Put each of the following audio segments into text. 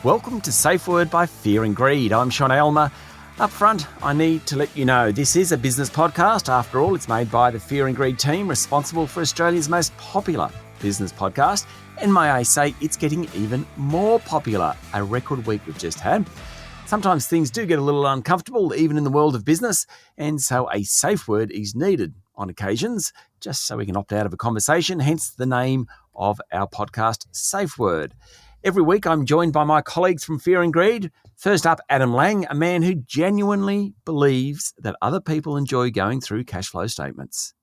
Welcome to Safeword by Fear and Greed. I'm Sean Aylmer. Up front, I need to let you know this is a business podcast. After all, it's made by the Fear and Greed team responsible for Australia's most popular business podcast. And may I say, it's getting even more popular. A record week we've just had. Sometimes things do get a little uncomfortable, even in the world of business, and so a safe word is needed on occasions, just so we can opt out of a conversation, hence the name of our podcast, Safeword. Every week I'm joined by my colleagues from Fear and Greed. First up, Adam Lang, a man who genuinely believes that other people enjoy going through cash flow statements.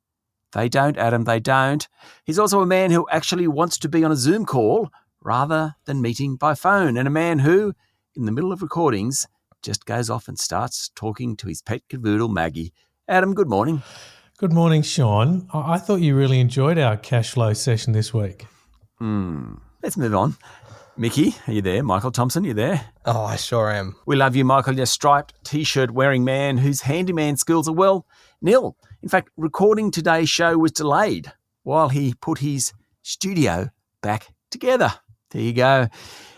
They don't, Adam, they don't. He's also a man who actually wants to be on a Zoom call rather than meeting by phone, and a man who, in the middle of recordings, just goes off and starts talking to his pet cavoodle, Maggie. Adam, good morning. Good morning, Sean. I thought you really enjoyed our cash flow session this week. Let's move on. Mickey, are you there? Michael Thompson, you there? Oh, I sure am. We love you, Michael, your striped T-shirt wearing man whose handyman skills are, well, nil. In fact, recording today's show was delayed while he put his studio back together. There you go.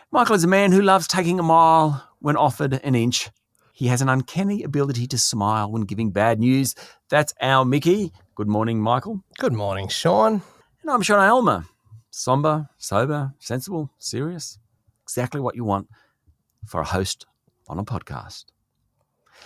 Michael is a man who loves taking a mile when offered an inch. He has an uncanny ability to smile when giving bad news. That's our Mickey. Good morning, Michael. Good morning, Sean. And I'm Sean Aylmer. Somber, sober, sensible, serious. Exactly what you want for a host on a podcast.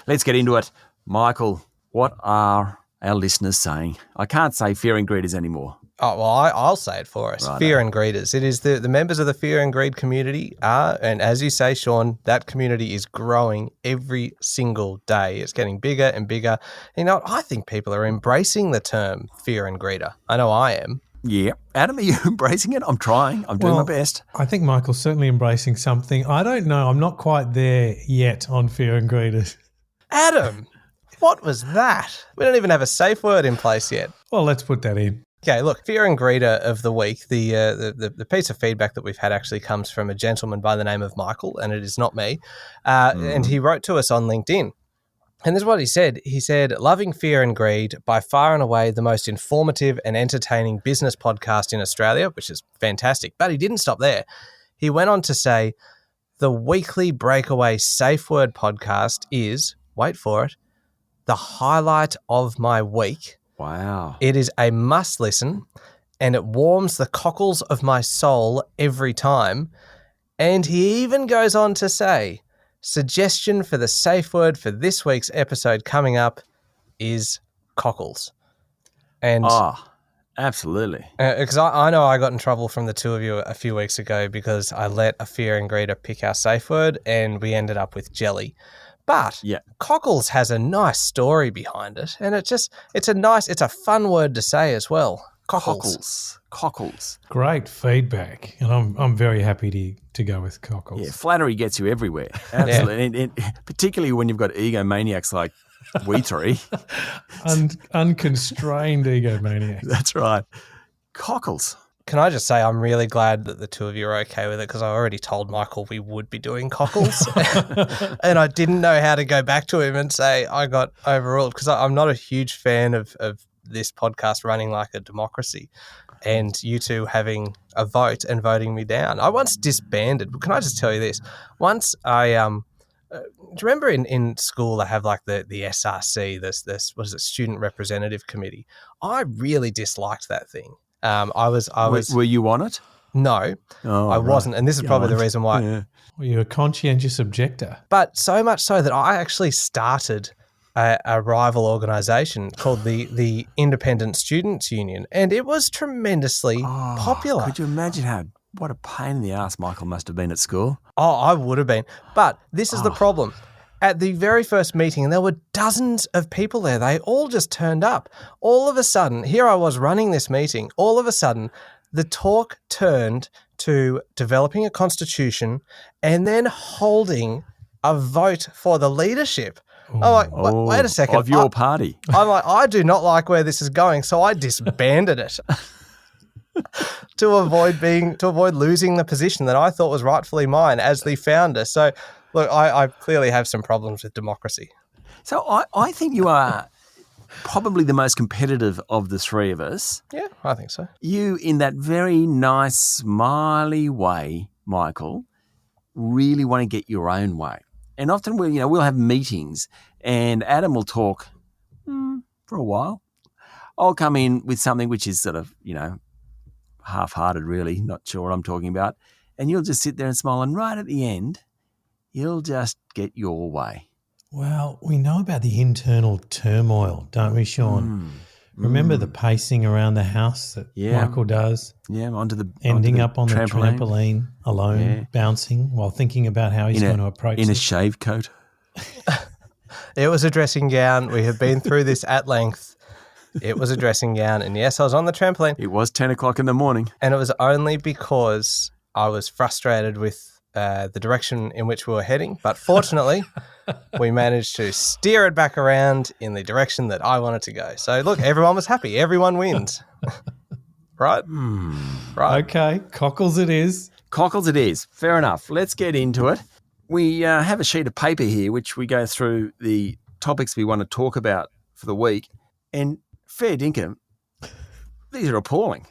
Let's get into it. Michael, what are our listeners saying? I can't say Fear and Greeders anymore. Oh, well, I'll say it for us. Right. Fear and Greeders. It is the members of the Fear and Greed community are, and as you say, Sean, that community is growing every single day. It's getting bigger and bigger. You know, I think people are embracing the term Fear and Greeder. I know I am. Yeah. Adam, are you embracing it? I'm trying. I'm doing my best. I think Michael's certainly embracing something. I don't know. I'm not quite there yet on Fear and Greeders. Adam, what was that? We don't even have a safe word in place yet. Well, let's put that in. Okay, look, Fear and Greeder of the week, the piece of feedback that we've had actually comes from a gentleman by the name of Michael, and it is not me. And he wrote to us on LinkedIn. And this is what he said. He said, loving Fear and Greed, by far and away the most informative and entertaining business podcast in Australia, which is fantastic. But he didn't stop there. He went on to say, the weekly breakaway safe word podcast is, wait for it, the highlight of my week. Wow. It is a must listen, and it warms the cockles of my soul every time. And he even goes on to say, suggestion for the safe word for this week's episode coming up is cockles. And absolutely. Because I know I got in trouble from the two of you a few weeks ago because I let a Fear and Greeder pick our safe word and we ended up with jelly. But cockles has a nice story behind it, and it's a fun word to say as well. Cockles. Great feedback, and I'm very happy to go with cockles. Yeah, flattery gets you everywhere. Absolutely, and particularly when you've got egomaniacs like we three. Unconstrained egomaniacs. That's right. Cockles. Can I just say I'm really glad that the two of you are okay with it, because I already told Michael we would be doing cockles and I didn't know how to go back to him and say I got overruled, because I'm not a huge fan of this podcast running like a democracy and you two having a vote and voting me down. I once disbanded. Can I just tell you this? Once I do you remember in school they have like the SRC, this what is it, Student Representative Committee? I really disliked that thing. I was. Were you on it? No, I wasn't, and this is probably the reason why. Yeah. Well, you're a conscientious objector, but so much so that I actually started a rival organisation called the Independent Students Union, and it was tremendously popular. Could you imagine what a pain in the ass Michael must have been at school? Oh, I would have been. But this is the problem. At the very first meeting, and there were dozens of people there, they all just turned up. All of a sudden, here I was running this meeting, all of a sudden, the talk turned to developing a constitution and then holding a vote for the leadership. I'm like, wait a second. Of your party. I'm like, I do not like where this is going, so I disbanded it. to avoid losing the position that I thought was rightfully mine as the founder. So, look, I clearly have some problems with democracy. So I think you are probably the most competitive of the three of us. Yeah, I think so. You, in that very nice, smiley way, Michael, really want to get your own way. And often we'll have meetings and Adam will talk for a while. I'll come in with something which is sort of, half-hearted really, not sure what I'm talking about. And you'll just sit there and smile, and right at the end, you'll just get your way. Well, we know about the internal turmoil, don't we, Sean? Remember the pacing around the house that Michael does? Yeah, ending up on the trampoline alone, bouncing while thinking about how he's going to approach in a shave coat. It was a dressing gown. We have been through this at length. It was a dressing gown. And yes, I was on the trampoline. It was 10 o'clock in the morning. And it was only because I was frustrated with the direction in which we were heading. But fortunately, we managed to steer it back around in the direction that I wanted to go. So, look, everyone was happy. Everyone wins. Right? Right. Okay. Cockles it is. Cockles it is. Fair enough. Let's get into it. We have a sheet of paper here which we go through the topics we want to talk about for the week. And fair dinkum, these are appalling.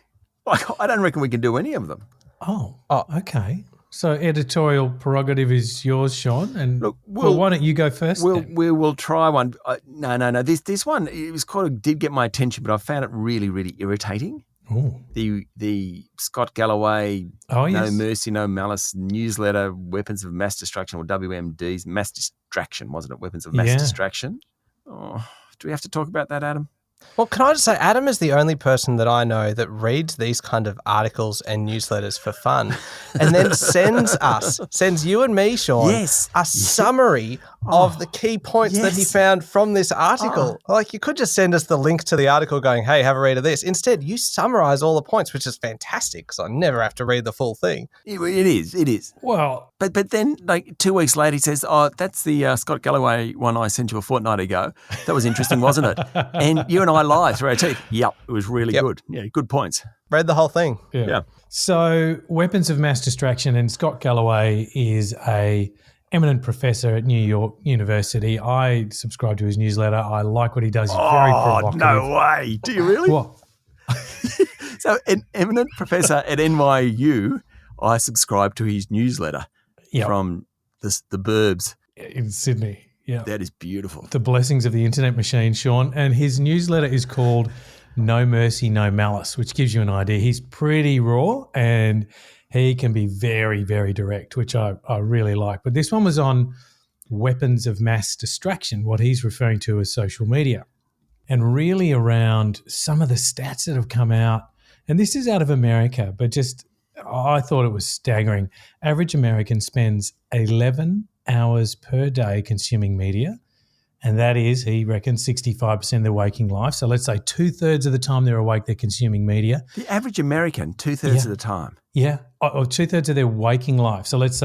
Like, I don't reckon we can do any of them. Oh, okay. So editorial prerogative is yours, Sean. And look, why don't you go first? We will try one. No. This one, it was did get my attention, but I found it really, really irritating. Ooh. The Scott Galloway, No Mercy, No Malice newsletter, Weapons of Mass Destruction, or WMDs, Mass Distraction, wasn't it? Weapons of Mass Distraction. Oh, do we have to talk about that, Adam? Well, can I just say, Adam is the only person that I know that reads these kind of articles and newsletters for fun and then sends you and me, Sean, a summary of the key points that he found from this article. Like, you could just send us the link to the article going, hey, have a read of this. Instead, you summarize all the points, which is fantastic because I never have to read the full thing. It is. Well, But then, like 2 weeks later, he says, that's the Scott Galloway one I sent you a fortnight ago. That was interesting, wasn't it? And you and I lie through our teeth. Yep, it was really good. Yeah, good points. Read the whole thing. Yeah. So Weapons of Mass Distraction, and Scott Galloway is a eminent professor at New York University. I subscribe to his newsletter. I like what he does. He's very provocative. No way. Do you really? What? So an eminent professor at NYU, I subscribe to his newsletter from the burbs. In Sydney. Yeah. That is beautiful. The blessings of the internet machine, Sean. And his newsletter is called No Mercy, No Malice, which gives you an idea. He's pretty raw and he can be very, very direct, which I really like. But this one was on weapons of mass distraction, what he's referring to as social media, and really around some of the stats that have come out. And this is out of America, but I thought it was staggering. Average American spends 11 hours per day consuming media, and that is, he reckons, 65% of their waking life. So let's say 2/3 of the time they're awake, they're consuming media. The average American, 2/3 of the time. Yeah, or 2/3 of their waking life. So let's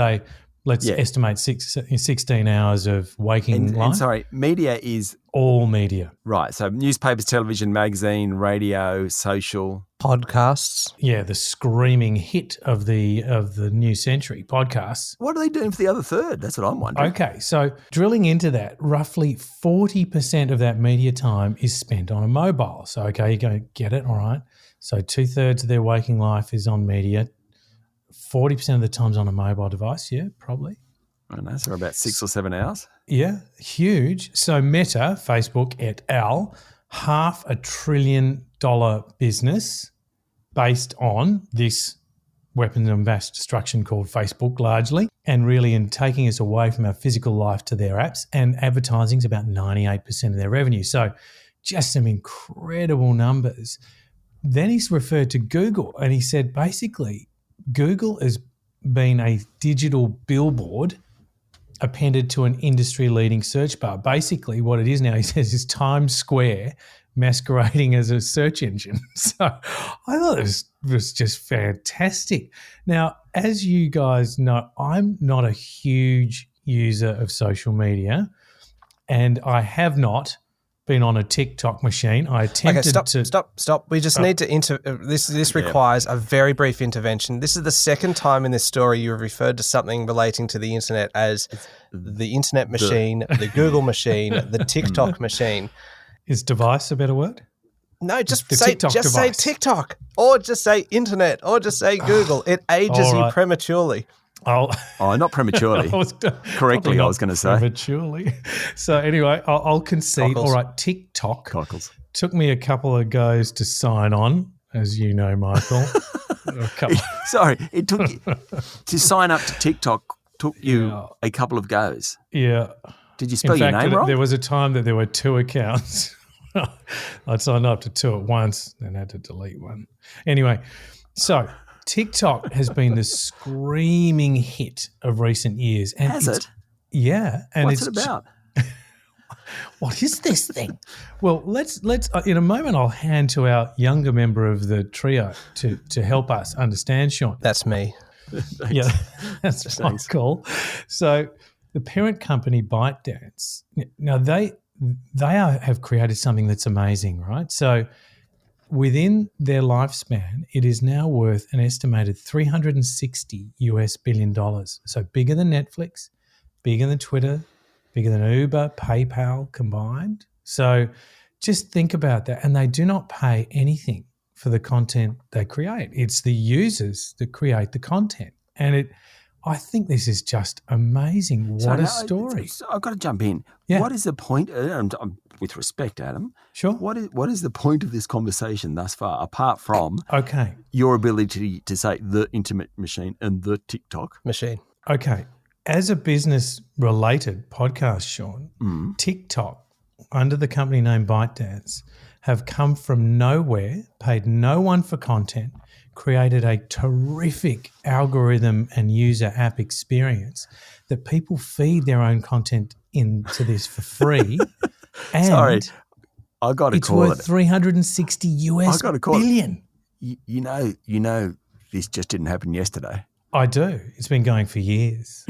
estimate 16 hours of waking life. And sorry, media is all media. Right. So newspapers, television, magazine, radio, social, podcasts. Yeah, the screaming hit of the new century, podcasts. What are they doing for the other third? That's what I'm wondering. Okay, so drilling into that, roughly 40% of that media time is spent on a mobile. So, okay, you're going to get it, all right. So 2/3 of their waking life is on media. 40% of the time's on a mobile device, yeah, probably. I don't know, so about 6 or 7 hours. Yeah, huge. So Meta, Facebook et al., $500 billion business based on this weapons of mass destruction called Facebook largely, and really in taking us away from our physical life to their apps, and advertising is about 98% of their revenue. So just some incredible numbers. Then he's referred to Google and he said basically Google has been a digital billboard appended to an industry-leading search bar. Basically what it is now, he says, is Times Square masquerading as a search engine. So I thought it was just fantastic. Now, as you guys know, I'm not a huge user of social media, and I have not been on a TikTok machine. I attempted Stop. We just need to this requires a very brief intervention. This is the second time in this story you have referred to something relating to the internet as the internet machine, the Google machine, the TikTok machine. Is device a better word? No, just say TikTok, or just say internet, or just say Google. It ages you prematurely. not prematurely. Correctly, I was going to say. Prematurely. So anyway, I'll concede. Cockles. All right, TikTok Cockles. took me a couple of goes to sign on, as you know, Michael. Sorry, it took you to sign up to TikTok. Took you a couple of goes. Yeah. Did you spell your name wrong? There was a time that there were 2 accounts. I'd signed up to 2 at once, then had to delete one. Anyway, so TikTok has been the screaming hit of recent years. And Has it? Yeah. And What's it about? What is this thing? Well, let's in a moment I'll hand to our younger member of the trio to help us understand, Sean. That's me. Yeah, that's cool. So the parent company ByteDance, now they have created something that's amazing, right? So within their lifespan, it is now worth an estimated $360 billion. So bigger than Netflix, bigger than Twitter, bigger than Uber, PayPal combined. So just think about that. And they do not pay anything for the content they create. It's the users that create the content. And I think this is just amazing. What a story. I've got to jump in. Yeah. What is the point, with respect, Adam, Sure. what is the point of this conversation thus far, apart from Okay. your ability to say the internet machine and the TikTok? Machine. Okay. As a business-related podcast, Sean, TikTok, under the company name ByteDance, have come from nowhere, paid no one for content, created a terrific algorithm and user app experience that people feed their own content into this for free. And Sorry, I got to call it's worth $360 billion. You know, this just didn't happen yesterday. I do. It's been going for years.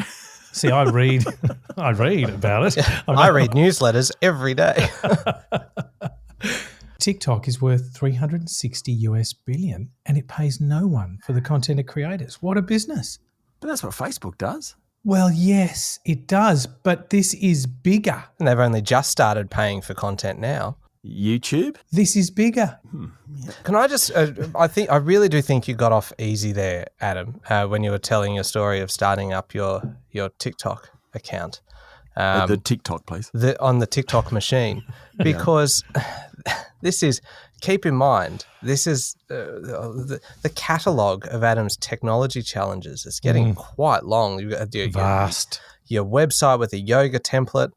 See, I read about it. I read newsletters every day. TikTok is worth $360 billion and it pays no one for the content it creators. What a business. But that's what Facebook does. Well, yes, it does, but this is bigger. And they've only just started paying for content now. YouTube? This is bigger. Can I just? I really do think you got off easy there, Adam, when you were telling your story of starting up your TikTok account. The TikTok, please. On the TikTok machine, because this is. Keep in mind, this is the catalogue of Adam's technology challenges. It's getting quite long. You've got Vast. Your website with a yoga template.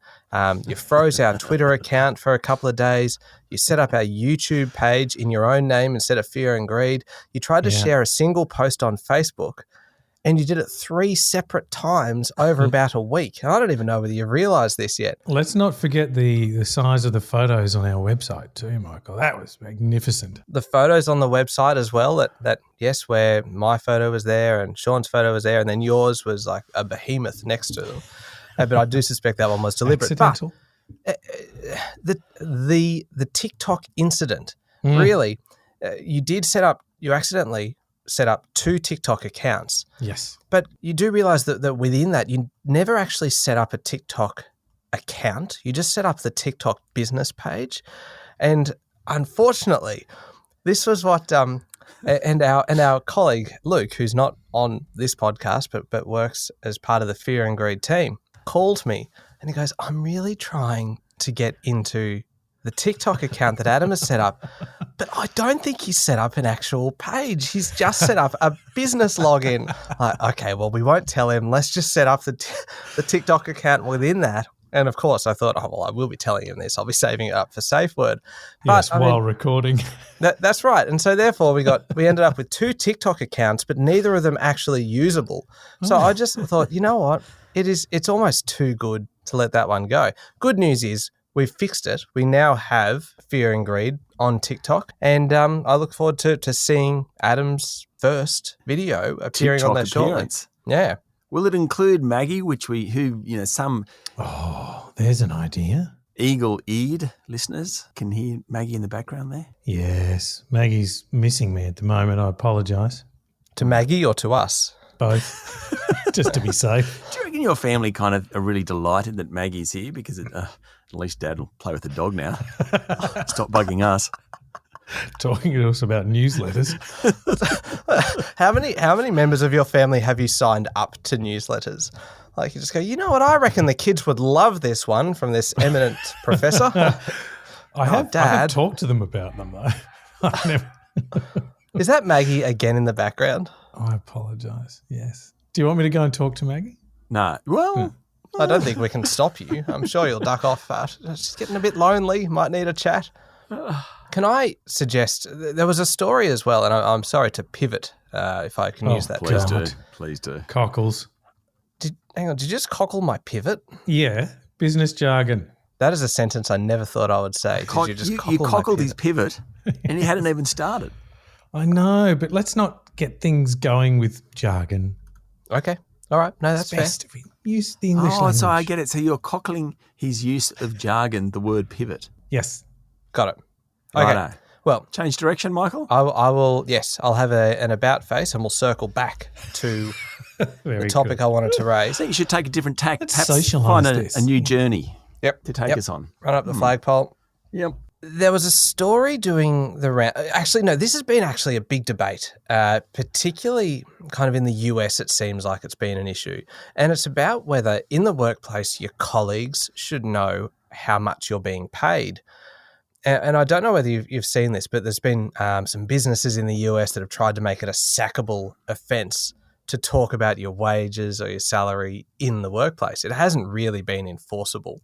You froze our Twitter account for a couple of days. You set up our YouTube page in your own name instead of Fear and Greed. You tried to share a single post on Facebook, and you did it 3 separate times over about a week. And I don't even know whether you realised this yet. Let's not forget the size of the photos on our website too, Michael. That was magnificent. The photos on the website as well, that yes, where my photo was there and Sean's photo was there, and then yours was like a behemoth next to them. But I do suspect that one was deliberate. Accidental. But the TikTok incident, really, you accidentally set up 2 TikTok accounts. Yes. But you do realize that within that, you never actually set up a TikTok account. You just set up the TikTok business page. And unfortunately, this was what and our colleague Luke, who's not on this podcast but works as part of the Fear and Greed team, called me and he goes, I'm really trying to get into the TikTok account that Adam has set up, but I don't think he's set up an actual page. He's just set up a business login. Okay, well, we won't tell him. Let's just set up the TikTok account within that. And of course, I thought, oh, well, I will be telling him this. I'll be saving it up for Safeword. Yes, while recording. That's right. And so therefore, we ended up with 2 TikTok accounts, but neither of them actually usable. So I just thought, you know what? It's almost too good to let that one go. Good news is we've fixed it. We now have Fear and Greed on TikTok, and I look forward to seeing Adam's first video appearing TikTok on there shortly. Yeah. Will it include Maggie, some There's an idea. eagle-eared listeners can hear Maggie in the background there? Yes. Maggie's missing me at the moment. I apologise. To Maggie or to us? Both. Just to be safe. Do you reckon your family kind of are really delighted that Maggie's here because at least Dad will play with the dog now? Stop bugging us. Talking to us about newsletters. How many members of your family have you signed up to newsletters? Like you just go, you know what? I reckon the kids would love this one from this eminent professor. I have Dad. talked to them about them though. I never. Is that Maggie again in the background? I apologise. Yes. Do you want me to go and talk to Maggie? No. Well, I don't think we can stop you. I'm sure you'll duck off. She's getting a bit lonely. Might need a chat. Can I suggest there was a story as well, and I'm sorry to pivot if I can use that please term. do. Please do. Cockles. Hang on, did you just cockle my pivot? Yeah. Business jargon. That is a sentence I never thought I would say. Did you just You cockle my cockled his pivot? pivot and he hadn't even started. I know, but let's not get things going with jargon. Okay. All right. No, that's It's fair. best if we use the English Oh, language. so I get it. So you're cockling his use of jargon, the word pivot. Yes. Got it. Okay. Righto. Well, Change direction, Michael? I will. Yes, I'll have an about face, and we'll circle back to Very the topic good. I wanted to raise. I think you should take a different tack. Let's Perhaps socialise find this. a new journey Yep. to take us on. Run up the flagpole. Yep. There was a story doing the round. Actually, no, this has been actually a big debate, particularly kind of in the US, it seems like it's been an issue. And it's about whether in the workplace your colleagues should know how much you're being paid. And I don't know whether you've seen this, but there's been some businesses in the US that have tried to make it a sackable offence to talk about your wages or your salary in the workplace. It hasn't really been enforceable.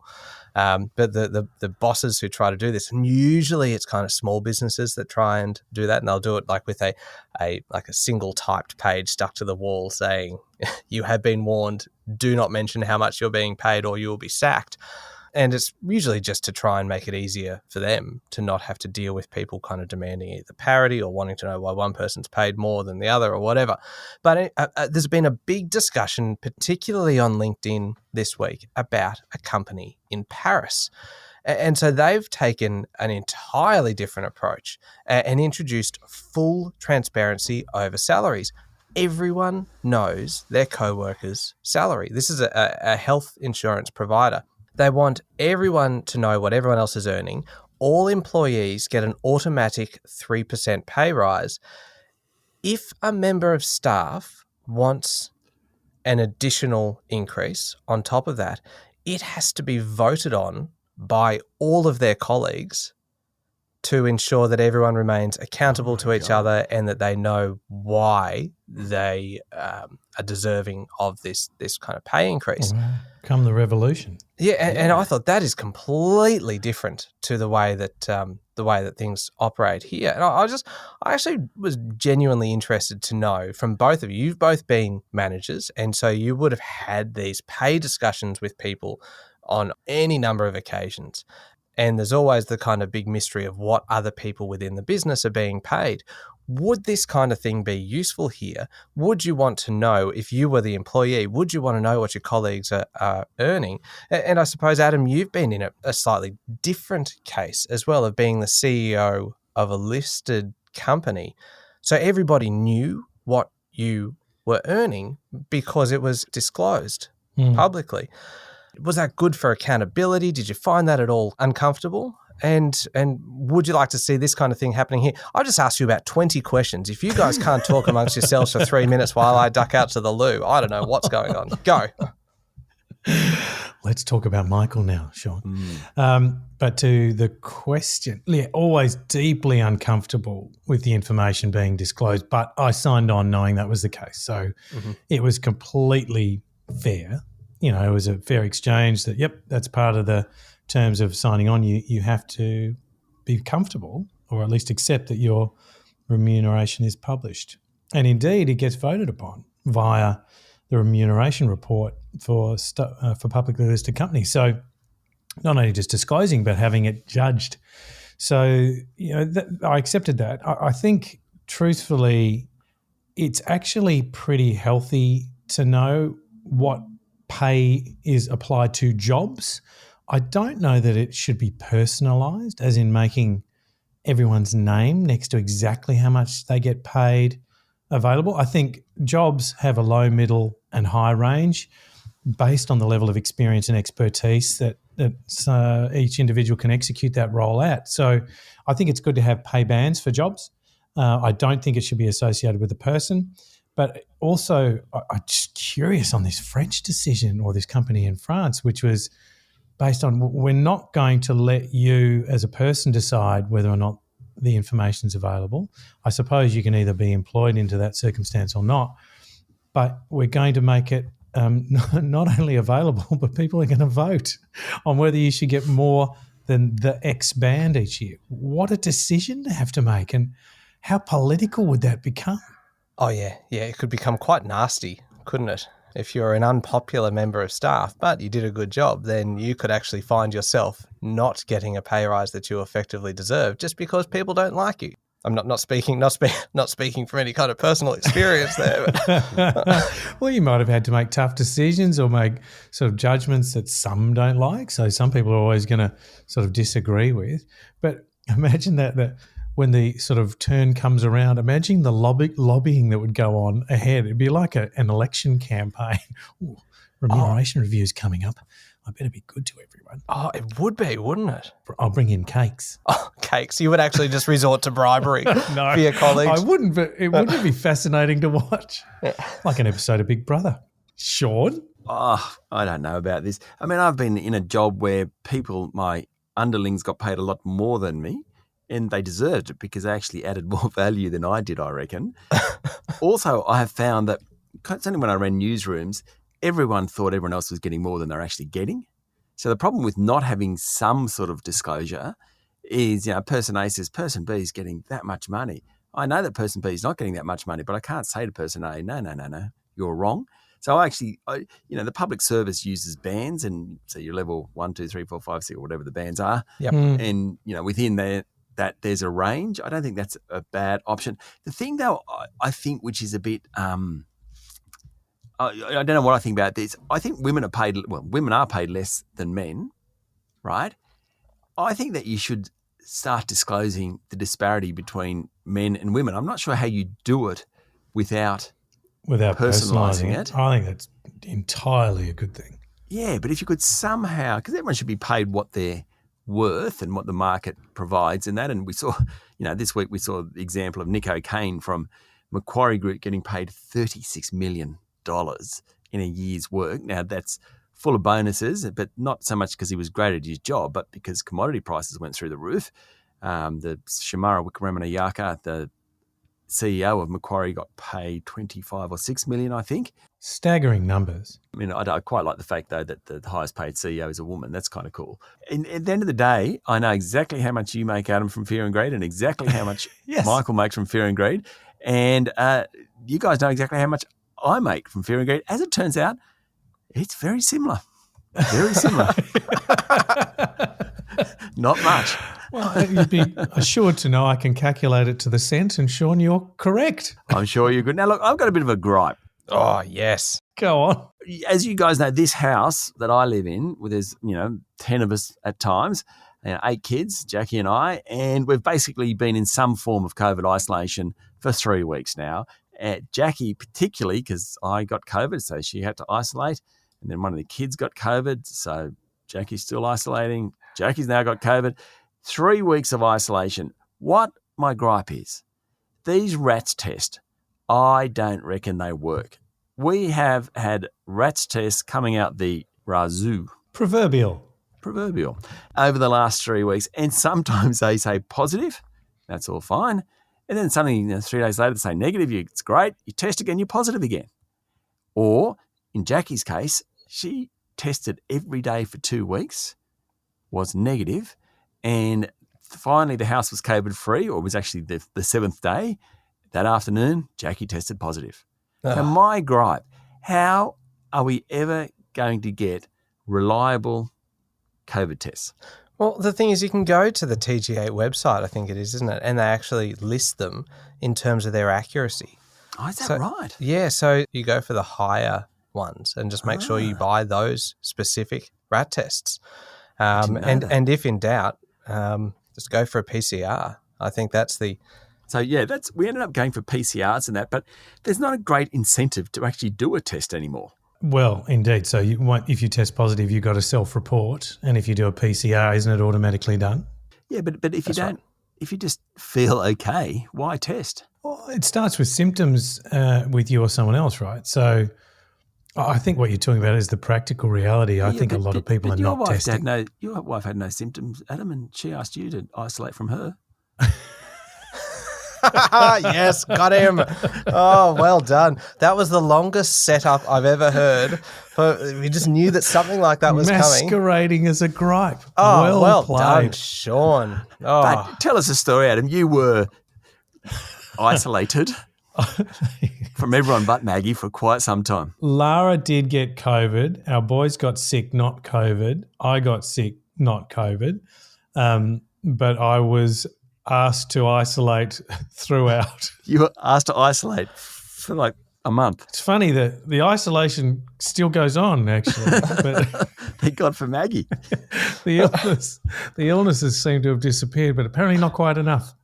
But the bosses who try to do this, and usually it's kind of small businesses that try and do that, and they'll do it like with a single typed page stuck to the wall saying, "You have been warned. Do not mention how much you're being paid, or you will be sacked." And it's usually just to try and make it easier for them to not have to deal with people kind of demanding either parity or wanting to know why one person's paid more than the other or whatever. But there's been a big discussion, particularly on LinkedIn this week, about a company in Paris. And so they've taken an entirely different approach and introduced full transparency over salaries. Everyone knows their co-worker's salary. This is a health insurance provider. They want everyone to know what everyone else is earning. All employees get an automatic 3% pay rise. If a member of staff wants an additional increase on top of that, it has to be voted on by all of their colleagues to ensure that everyone remains accountable to each other and that they know why they are deserving of this kind of pay increase. Wow. Come the revolution. Yeah, and I thought that is completely different to the way that things operate here. And I actually was genuinely interested to know from both of you. You've both been managers, and so you would have had these pay discussions with people on any number of occasions. And there's always the kind of big mystery of what other people within the business are being paid. Would this kind of thing be useful here? Would you want to know, if you were the employee, would you want to know what your colleagues are earning? And I suppose, Adam, you've been in a slightly different case as well of being the CEO of a listed company. So everybody knew what you were earning because it was disclosed publicly. Was that good for accountability? Did you find that at all uncomfortable? And would you like to see this kind of thing happening here? I just asked you about 20 questions. If you guys can't talk amongst yourselves for 3 minutes while I duck out to the loo, I don't know what's going on. Go. Let's talk about Michael now, Sean. But to the question, always deeply uncomfortable with the information being disclosed, but I signed on knowing that was the case. So it was completely fair. It was a fair exchange that, that's part of the terms of signing on. You have to be comfortable or at least accept that your remuneration is published. And indeed, it gets voted upon via the remuneration report for publicly listed companies. So not only just disclosing, but having it judged. So, I accepted that. I think, truthfully, it's actually pretty healthy to know what pay is applied to jobs. I don't know that it should be personalised, as in making everyone's name next to exactly how much they get paid available. I think jobs have a low, middle and high range based on the level of experience and expertise that each individual can execute that role at. So I think it's good to have pay bands for jobs. I don't think it should be associated with a person. But also, I'm just curious on this French decision or this company in France, which was based on we're not going to let you as a person decide whether or not the information's available. I suppose you can either be employed into that circumstance or not, but we're going to make it not only available, but people are going to vote on whether you should get more than the X band each year. What a decision to have to make, and how political would that become? Oh, yeah. Yeah, it could become quite nasty, couldn't it? If you're an unpopular member of staff, but you did a good job, then you could actually find yourself not getting a pay rise that you effectively deserve just because people don't like you. I'm not speaking from any kind of personal experience there. But well, you might have had to make tough decisions or make sort of judgments that some don't like. So some people are always going to sort of disagree with. But imagine that when the sort of turn comes around, imagine the lobbying that would go on ahead. It'd be like an election campaign. Ooh, remuneration reviews coming up. I better be good to everyone. Oh, it would be, wouldn't it? I'll bring in cakes. Oh, cakes. You would actually just resort to bribery for your colleagues. I wouldn't, but it wouldn't be fascinating to watch. Like an episode of Big Brother. Sean? Oh, I don't know about this. I mean, I've been in a job where my underlings got paid a lot more than me, and they deserved it because they actually added more value than I did, I reckon. Also, I have found that certainly when I ran newsrooms, everyone thought everyone else was getting more than they're actually getting. So the problem with not having some sort of disclosure is, person A says person B is getting that much money. I know that person B is not getting that much money, but I can't say to person A, no, you're wrong. So the public service uses bands, and so your level 1, 2, 3, 4, 5, 6, or whatever the bands are. Yep. And, within that there's a range. I don't think that's a bad option. The thing, though, I think, which is a bit I don't know what I think about this. I think women are paid less than men, right? I think that you should start disclosing the disparity between men and women. I'm not sure how you do it without personalising it. I think that's entirely a good thing. Yeah, but if you could somehow, because everyone should be paid what they're worth and what the market provides and that. And we saw, this week we saw the example of Nick O'Kane from Macquarie Group getting paid $36 million in a year's work. Now, that's full of bonuses, but not so much because he was great at his job, but because commodity prices went through the roof. The Shamara Wickramanayaka, the CEO of Macquarie, got paid $25 or $6 million, I think. Staggering numbers. I mean, I quite like the fact, though, that the highest paid CEO is a woman. That's kind of cool. And at the end of the day, I know exactly how much you make, Adam, from Fear and Greed, and exactly how much yes. Michael makes from Fear and Greed. And you guys know exactly how much I make from Fear and Greed. As it turns out, it's very similar. Very similar. Not much. Well, you'd be assured to know I can calculate it to the cent, and Sean, you're correct. I'm sure you're good. Now, look, I've got a bit of a gripe. Oh, yes. Go on. As you guys know, this house that I live in, where there's, 10 of us at times, 8 kids, Jackie and I, and we've basically been in some form of COVID isolation for 3 weeks now. Jackie particularly, because I got COVID, so she had to isolate, and then one of the kids got COVID, so Jackie's still isolating. Jackie's now got COVID. 3 weeks of isolation. What my gripe is, these rats test, I don't reckon they work. We have had rats tests coming out the razoo. Proverbial. Over the last 3 weeks, and sometimes they say positive. That's all fine. And then suddenly, 3 days later, they say negative. It's great. You test again, you're positive again. Or in Jackie's case, she tested every day for 2 weeks, was negative, and finally the house was COVID-free, or it was actually the seventh day. That afternoon, Jackie tested positive. Now, my gripe, how are we ever going to get reliable COVID tests? Well, the thing is, you can go to the TGA website, I think it is, isn't it? And they actually list them in terms of their accuracy. Oh, is that right? Yeah, so you go for the higher ones and just make sure you buy those specific rat tests. And if in doubt, just go for a PCR. I think that's the... So, yeah, we ended up going for PCRs and that, but there's not a great incentive to actually do a test anymore. Well, indeed. So if you test positive, you've got to self-report, and if you do a PCR, isn't it automatically done? Yeah, but if you don't, if you just feel okay, why test? Well, it starts with symptoms with you or someone else, right? So I think what you're talking about is the practical reality. I think a lot of people are not testing. Your wife had no symptoms, Adam, and she asked you to isolate from her. Yes, got him. Oh, well done. That was the longest setup I've ever heard. We just knew that something like that was coming. Masquerading as a gripe. Oh, well played. done, Sean. Oh. But tell us a story, Adam. You were isolated from everyone but Maggie for quite some time. Lara did get COVID. Our boys got sick, not COVID. I got sick, not COVID. But I was asked to isolate throughout. You were asked to isolate for like a month. It's funny that the isolation still goes on, actually. But thank God for Maggie. the illnesses seem to have disappeared, but apparently not quite enough.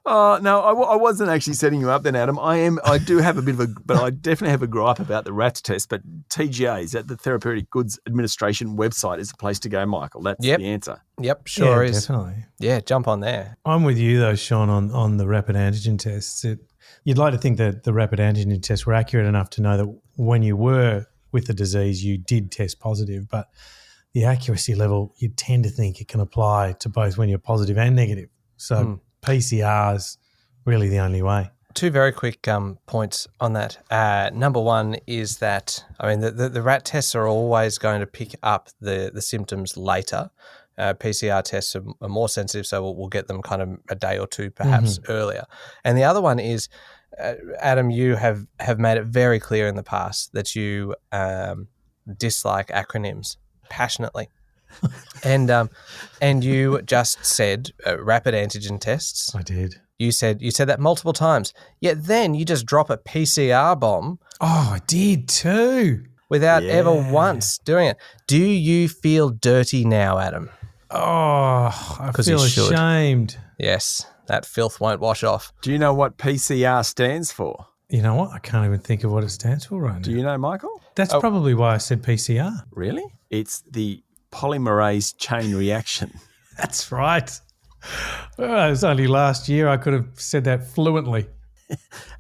No, I wasn't actually setting you up then, Adam. I do have a bit of but I definitely have a gripe about the RAT test. But TGA, is that the Therapeutic Goods Administration website, is the place to go, Michael. That's the answer. Yep, sure is. Definitely. Yeah, jump on there. I'm with you though, Sean, on the rapid antigen tests. You'd like to think that the rapid antigen tests were accurate enough to know that when you were with the disease, you did test positive. But the accuracy level, you tend to think it can apply to both when you're positive and negative. So PCR's really the only way. Two very quick points on that. Number one is that, I mean, the RAT tests are always going to pick up the symptoms later. PCR tests are more sensitive, so we'll get them kind of a day or two perhaps earlier. And the other one is, Adam, you have made it very clear in the past that you dislike acronyms passionately. And you just said rapid antigen tests. I did. You said that multiple times. Yet then you just drop a PCR bomb. Oh, I did too. Without ever once doing it. Do you feel dirty now, Adam? Oh, I feel ashamed. Yes, that filth won't wash off. Do you know what PCR stands for? You know what? I can't even think of what it stands for right now. Do you know, Michael? That's probably why I said PCR. Really? It's the polymerase chain reaction. That's right. Well, it was only last year I could have said that fluently.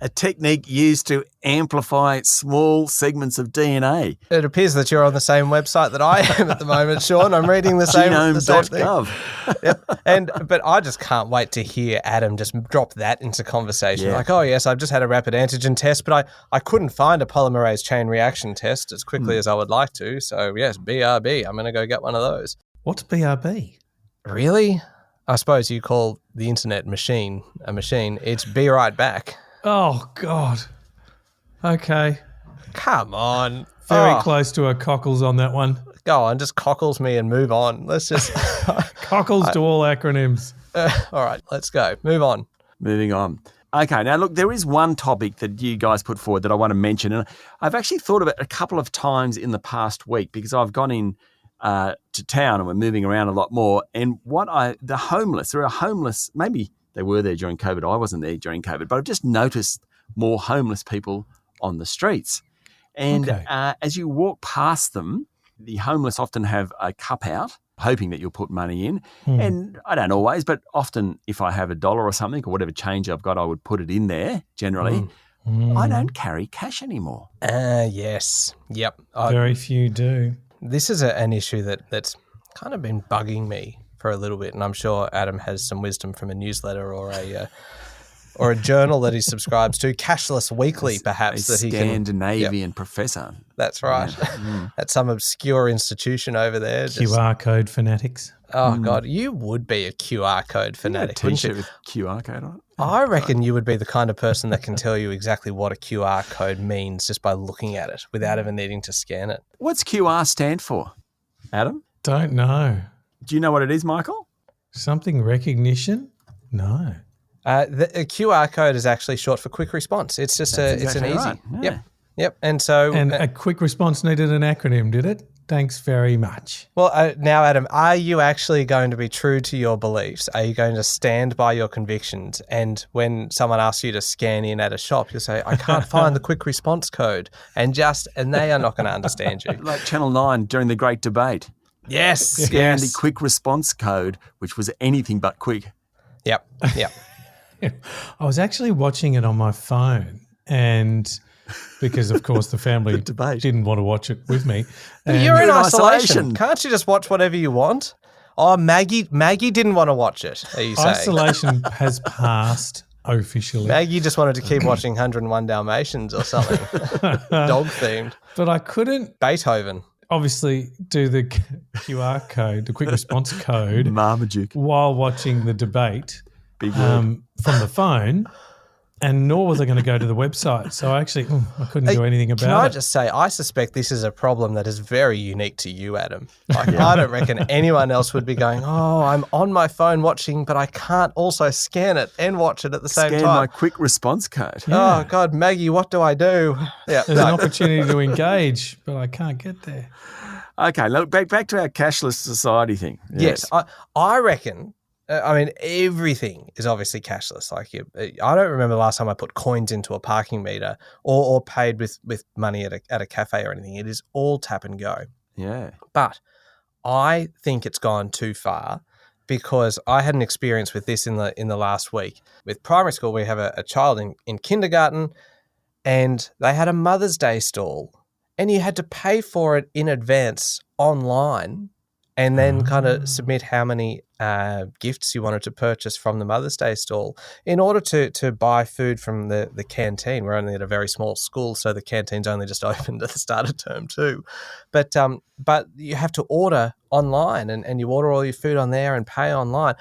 A technique used to amplify small segments of DNA. It appears that you're on the same website that I am at the moment, Sean. I'm reading the same thing. Genome.gov. But I just can't wait to hear Adam just drop that into conversation. Like, oh, yes, I've just had a rapid antigen test, but I couldn't find a polymerase chain reaction test as quickly as I would like to. So, yes, BRB. I'm going to go get one of those. What's BRB? Really? I suppose you call the internet machine a machine. It's be right back. Oh, God. Okay. Come on. Very close to a cockles on that one. Go on, just cockles me and move on. Let's just... Cockles to all acronyms. All right, let's go. Move on. Moving on. Okay, now look, there is one topic that you guys put forward that I want to mention, and I've actually thought of it a couple of times in the past week because I've gone in to town and we're moving around a lot more. And the homeless, there are homeless, maybe they were there during COVID. I wasn't there during COVID, but I've just noticed more homeless people on the streets. And as you walk past them, the homeless often have a cup out, hoping that you'll put money in. And I don't always, but often if I have $1 or something or whatever change I've got, I would put it in there generally. I don't carry cash anymore. Yes. Yep. Very few do. This is an issue that's kind of been bugging me for a little bit, and I'm sure Adam has some wisdom from a newsletter or a journal that he subscribes to, Cashless Weekly, perhaps. A Scandinavian professor. That's right. At some obscure institution over there. QR code fanatics. Oh, God, you would be a QR code fanatic. A T-shirt with QR code on it. I reckon you would be the kind of person that can tell you exactly what a QR code means just by looking at it without ever needing to scan it. What's QR stand for, Adam? Don't know. Do you know what it is, Michael? Something recognition? No. The QR code is actually short for quick response. It's just it's an easy. Right. Yeah. Yep. And so a quick response needed an acronym, did it? Thanks very much. Well, now, Adam, are you actually going to be true to your beliefs? Are you going to stand by your convictions? And when someone asks you to scan in at a shop, you'll say, I can't find the quick response code. And they are not going to understand you. Like Channel 9 during the Great Debate. Yes. Scan the quick response code, which was anything but quick. Yep. I was actually watching it on my phone, and because, of course, the family didn't want to watch it with me. And you're in isolation. Can't you just watch whatever you want? Oh, Maggie didn't want to watch it, are you saying? Isolation has passed officially. Maggie just wanted to keep watching 101 Dalmatians or something. Dog-themed. But I couldn't Beethoven. obviously do the QR code, the quick response code, Marmaduke. while watching the debate Big word. from the phone. And nor was I going to go to the website. So I couldn't do anything about it. Can I just say, I suspect this is a problem that is very unique to you, Adam. I don't reckon anyone else would be going, oh, I'm on my phone watching, but I can't also scan it and watch it at the same time. Scan my quick response code. Yeah. Oh, God, Maggie, what do I do? Yeah, There's an opportunity to engage, but I can't get there. Okay, look, back to our cashless society thing. Yes, I reckon. Everything is obviously cashless. I don't remember the last time I put coins into a parking meter or paid with money at a cafe or anything. It is all tap and go. Yeah. But I think it's gone too far because I had an experience with this in the last week. With primary school, we have a child in kindergarten, and they had a Mother's Day stall, and you had to pay for it in advance online, and then kind of submit how many gifts you wanted to purchase from the Mother's Day stall in order to buy food from the canteen. We're only at a very small school, so the canteen's only just opened at the start of term 2. But you have to order online, and you order all your food on there and pay online.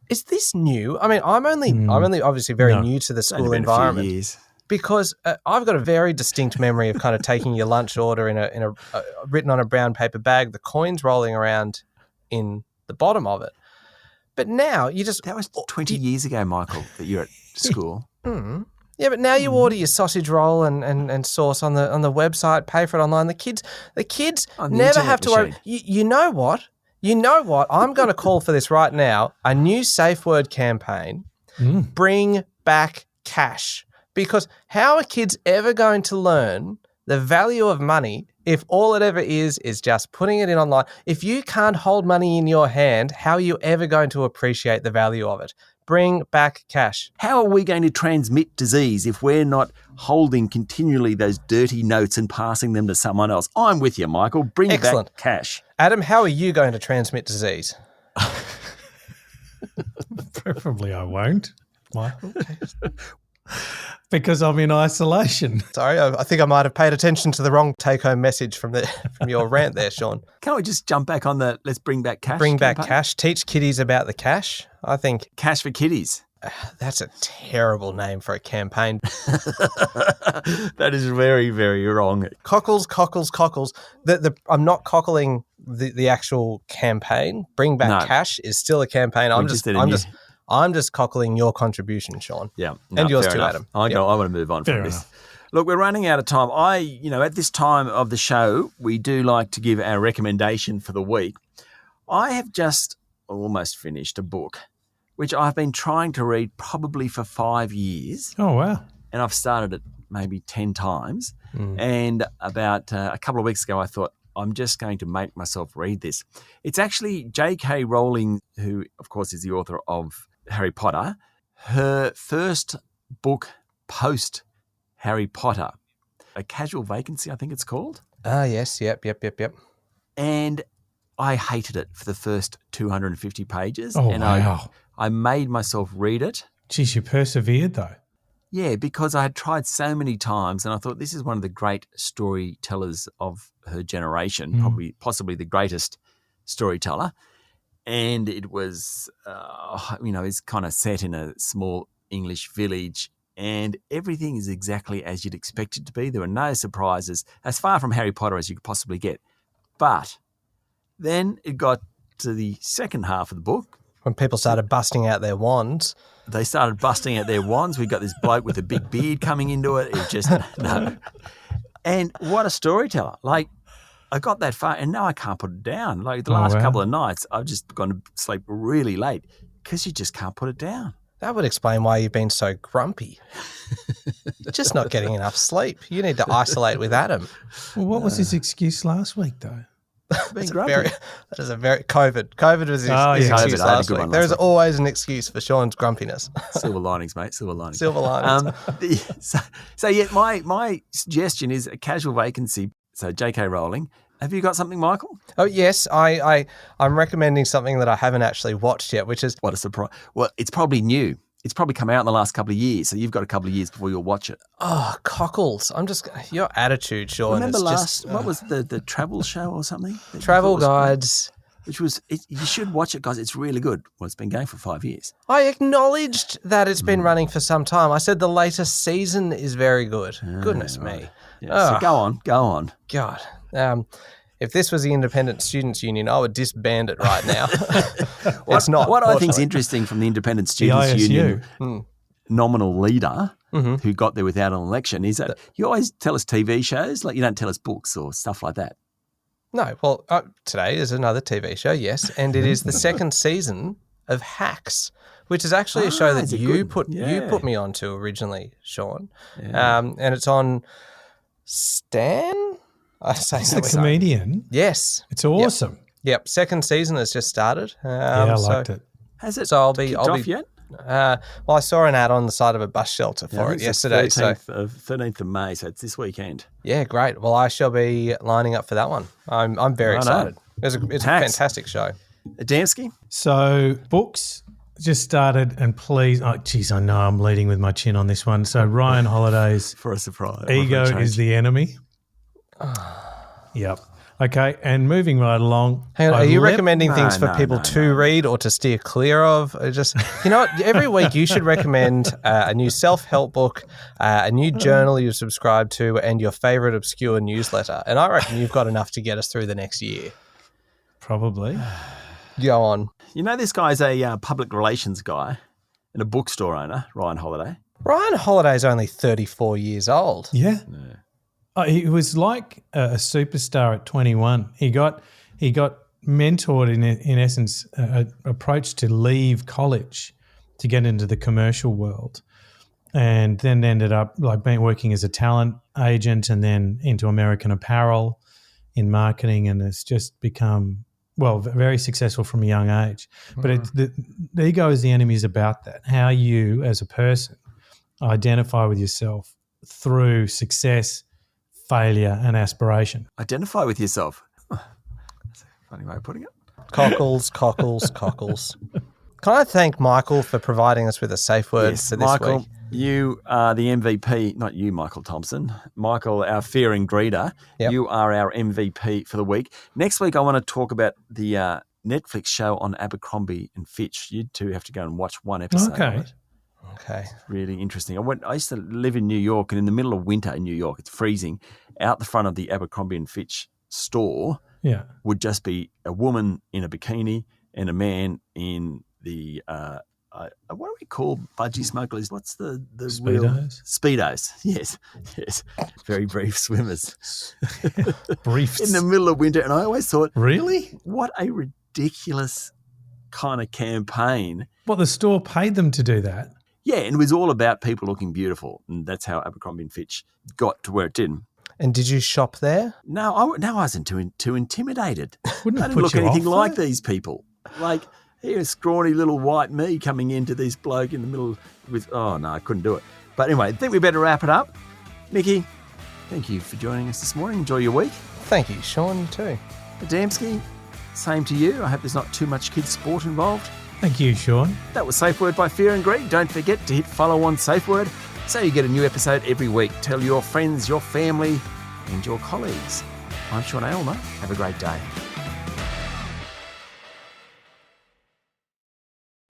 Is this new? I mean, I'm only obviously very new to the school environment. A few years. Because I've got a very distinct memory of kind of taking your lunch order in a written on a brown paper bag, the coins rolling around in the bottom of it. But now you just... That was 20 years ago, Michael, that you're at school. Yeah, but now you order your sausage roll and sauce on the website, pay for it online. The kids never have to... You know what? I'm going to call for this right now. A new Safeword campaign. Bring back cash. Because how are kids ever going to learn the value of money if all it ever is just putting it in online? If you can't hold money in your hand, how are you ever going to appreciate the value of it? Bring back cash. How are we going to transmit disease if we're not holding continually those dirty notes and passing them to someone else? I'm with you, Michael. Bring back cash. Adam, how are you going to transmit disease? Preferably I won't, Michael. Because I'm in isolation. Sorry, I think I might have paid attention to the wrong take-home message from your rant there, Sean. Can't we just jump back on the let's bring back cash? Bring back cash. Teach kiddies about the cash. I think Cash for Kiddies. That's a terrible name for a campaign. That is very, very wrong. Cockles. I'm not cockling the actual campaign. Bring back cash is still a campaign. I'm just cockling your contribution, Sean. Yeah. And yours too, Adam. I want to move on from this. Look, we're running out of time. At this time of the show, we do like to give our recommendation for the week. I have just almost finished a book, which I've been trying to read probably for 5 years. Oh, wow. And I've started it maybe 10 times. And about a couple of weeks ago, I thought, I'm just going to make myself read this. It's actually J.K. Rowling, who, of course, is the author of Harry Potter, her first book post Harry Potter, A Casual Vacancy, I think it's called. Ah, yes. Yep. And I hated it for the first 250 pages. Oh, and wow. I made myself read it. Geez, you persevered though. Yeah, because I had tried so many times and I thought this is one of the great storytellers of her generation, possibly the greatest storyteller. And it was, it's kind of set in a small English village and everything is exactly as you'd expect it to be. There were no surprises, as far from Harry Potter as you could possibly get. But then it got to the second half of the book. When people started busting out their wands. They started busting out their wands. We got this bloke with a big beard coming into it. It just, no. And what a storyteller. Like, I got that far and now I can't put it down. Like the last couple of nights, I've just gone to sleep really late because you just can't put it down. That would explain why you've been so grumpy. You're just not getting enough sleep. You need to isolate with Adam. Well, what was his excuse last week, though? Being grumpy. That is a very COVID. COVID was his excuse last week. There is always an excuse for Sean's grumpiness. Silver linings, mate. Silver linings. Silver linings. My suggestion is a casual vacancy. So J.K. Rowling. Have you got something, Michael? Oh, yes. I'm recommending something that I haven't actually watched yet, which is... What a surprise. Well, it's probably new. It's probably come out in the last couple of years, so you've got a couple of years before you'll watch it. Oh, cockles. your attitude, Sean. Remember what was the travel show or something? Travel Guides. You should watch it, guys. It's really good. Well, it's been going for 5 years. I acknowledged that it's been running for some time. I said the latest season is very good. Goodness me. Yeah, so go on. God. If this was the Independent Students Union, I would disband it right now. It's not. What I think is interesting from the Independent Students Union nominal leader who got there without an election is that you always tell us TV shows, like you don't tell us books or stuff like that. No. Well, today is another TV show, yes, and it is the second season of Hacks, which is actually a show that you put me onto originally, Sean. Yeah. And it's on Stan. He's a comedian. Yes. It's awesome. Yep. Second season has just started. I liked it. Has it kicked off yet? Well, I saw an ad on the side of a bus shelter for it yesterday. 13th of May, so it's this weekend. Yeah, great. Well, I shall be lining up for that one. I'm very excited. It's a fantastic show. Adamski? So books just started, and please, I know I'm leading with my chin on this one. So Ryan Holiday's For a surprise. Ego is the Enemy. Yep. Okay, and moving right along. Hang on, are you recommending things for people to read or to steer clear of? Just, you know what, every week you should recommend a new self-help book, a new journal you subscribe to, and your favourite obscure newsletter. And I reckon you've got enough to get us through the next year. Probably. Go on. You know this guy's a public relations guy and a bookstore owner, Ryan Holiday. Ryan Holiday's only 34 years old. Yeah. He was like a superstar at 21. He got mentored in essence, approached to leave college to get into the commercial world, and then ended up working as a talent agent and then into American Apparel in marketing, and has just become very successful from a young age. But the Ego is the Enemy is about that. How you as a person identify with yourself through success, failure and aspiration. Identify with yourself. That's a funny way of putting it. Cockles. Can I thank Michael for providing us with a safe word for this Michael, week? You are the MVP, not you, Michael Thompson. Michael, our fear and greeter. Yep. You are our MVP for the week. Next week, I want to talk about the Netflix show on Abercrombie and Fitch. You two have to go and watch one episode of it. Okay. Really interesting. I used to live in New York, and in the middle of winter in New York, it's freezing. Out the front of the Abercrombie and Fitch store would just be a woman in a bikini and a man in the what do we call budgie smugglers? What's the Speedos? Speedos. Yes. Very brief swimmers. Briefs. In the middle of winter. And I always thought, really? What a ridiculous kind of campaign. Well, the store paid them to do that. Yeah, and it was all about people looking beautiful, and that's how Abercrombie and Fitch got to where it did. And did you shop there? No, I wasn't too intimidated. Wouldn't I didn't look anything like these people. Like, here's scrawny little white me coming into this bloke in the middle with, I couldn't do it. But anyway, I think we better wrap it up. Mickey, thank you for joining us this morning. Enjoy your week. Thank you, Sean, you too. Adamski, same to you. I hope there's not too much kids' sport involved. Thank you, Sean. That was Safeword by Fear and Greed. Don't forget to hit follow on Safeword so you get a new episode every week. Tell your friends, your family, and your colleagues. I'm Sean Aylmer. Have a great day.